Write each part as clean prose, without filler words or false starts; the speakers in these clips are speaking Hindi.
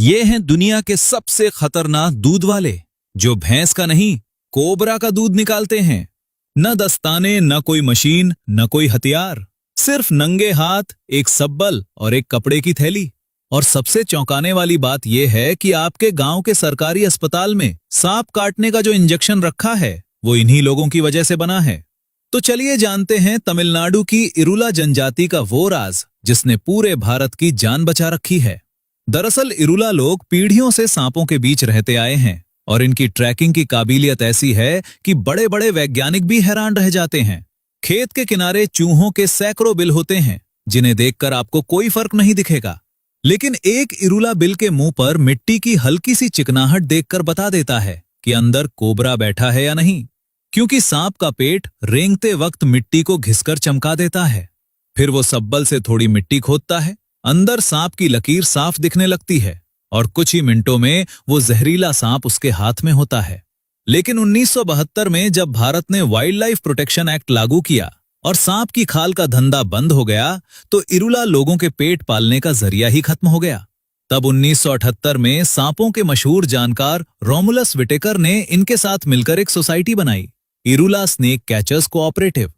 ये हैं दुनिया के सबसे खतरनाक दूध वाले, जो भैंस का नहीं कोबरा का दूध निकालते हैं। न दस्ताने, न कोई मशीन, न कोई हथियार, सिर्फ नंगे हाथ, एक सब्बल और एक कपड़े की थैली। और सबसे चौंकाने वाली बात यह है कि आपके गांव के सरकारी अस्पताल में सांप काटने का जो इंजेक्शन रखा है वो इन्हीं लोगों की वजह से बना है। तो चलिए जानते हैं तमिलनाडु की इरुला जनजाति का वो राज जिसने पूरे भारत की जान बचा रखी है। दरअसल इरुला लोग पीढ़ियों से सांपों के बीच रहते आए हैं और इनकी ट्रैकिंग की काबिलियत ऐसी है कि बड़े बड़े वैज्ञानिक भी हैरान रह जाते हैं। खेत के किनारे चूहों के सैकड़ों बिल होते हैं जिन्हें देखकर आपको कोई फर्क नहीं दिखेगा, लेकिन एक इरुला बिल के मुंह पर मिट्टी की हल्की सी चिकनाहट देखकर बता देता है कि अंदर कोबरा बैठा है या नहीं, क्योंकि सांप का पेट रेंगते वक्त मिट्टी को घिसकर चमका देता है। फिर वो सब्बल से थोड़ी मिट्टी खोदता है, अंदर सांप की लकीर साफ दिखने लगती है और कुछ ही मिनटों में वो जहरीला सांप उसके हाथ में होता है। लेकिन 1972 में जब भारत ने वाइल्ड लाइफ प्रोटेक्शन एक्ट लागू किया और सांप की खाल का धंधा बंद हो गया, तो इरुला लोगों के पेट पालने का जरिया ही खत्म हो गया। तब 1978 में सांपों के मशहूर जानकार रोमुलस विटेकर ने इनके साथ मिलकर एक सोसाइटी बनाई, इरुला स्नेक कैचर्स कोऑपरेटिव,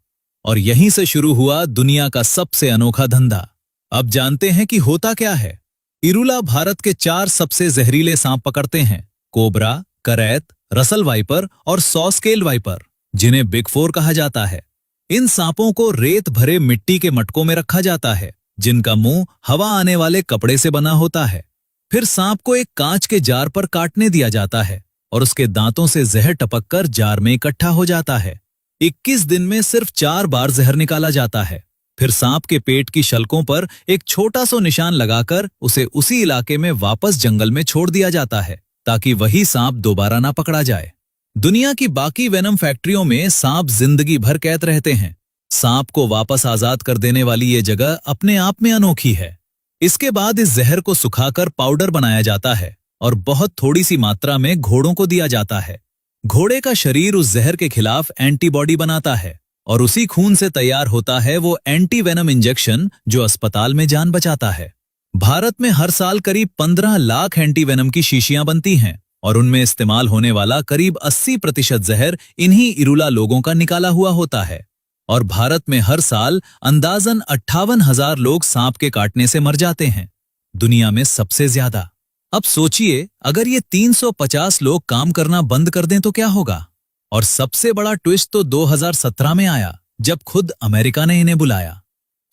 और यहीं से शुरू हुआ दुनिया का सबसे अनोखा धंधा। अब जानते हैं कि होता क्या है। इरुला भारत के 4 सबसे जहरीले सांप पकड़ते हैं: कोबरा, करैत, रसल वाइपर और सॉ स्केल वाइपर, जिन्हें बिग 4 कहा जाता है। इन सांपों को रेत भरे मिट्टी के मटकों में रखा जाता है, जिनका मुंह हवा आने वाले कपड़े से बना होता है। फिर सांप को एक कांच के जार पर काटने दिया जाता है और उसके दांतों से जहर टपककर जार में इकट्ठा हो जाता है। 21 दिन में सिर्फ 4 बार जहर निकाला जाता है। फिर सांप के पेट की शल्कों पर एक छोटा सा निशान लगाकर उसे उसी इलाके में वापस जंगल में छोड़ दिया जाता है, ताकि वही सांप दोबारा ना पकड़ा जाए। दुनिया की बाकी वेनम फैक्ट्रियों में सांप जिंदगी भर कैद रहते हैं। सांप को वापस आजाद कर देने वाली ये जगह अपने आप में अनोखी है। इसके बाद इस जहर को सुखाकर पाउडर बनाया जाता है और बहुत थोड़ी सी मात्रा में घोड़ों को दिया जाता है। घोड़े का शरीर उस जहर के खिलाफ एंटीबॉडी बनाता है और उसी खून से तैयार होता है वो एंटी वेनम इंजेक्शन जो अस्पताल में जान बचाता है। भारत में हर साल करीब 15 लाख एंटी वेनम की शीशियां बनती हैं और उनमें इस्तेमाल होने वाला करीब 80% जहर इन्हीं इरुला लोगों का निकाला हुआ होता है। और भारत में हर साल अंदाजन 58,000 लोग सांप के काटने से मर जाते हैं, दुनिया में सबसे ज्यादा। अब सोचिए, अगर ये 350 लोग काम करना बंद कर दें तो क्या होगा। और सबसे बड़ा ट्विस्ट तो 2017 में आया, जब खुद अमेरिका ने इन्हें बुलाया।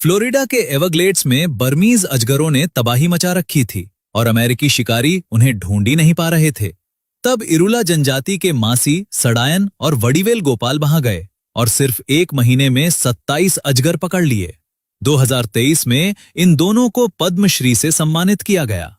फ्लोरिडा के एवरग्लेड्स में बर्मीज अजगरों ने तबाही मचा रखी थी और अमेरिकी शिकारी उन्हें ढूंढ ही नहीं पा रहे थे। तब इरुला जनजाति के मासी, सडायन और वडीवेल गोपाल वहां गए और सिर्फ 1 महीने में 27 अजगर पकड़ लिए। 2023 में इन दोनों को पद्मश्री से सम्मानित किया गया।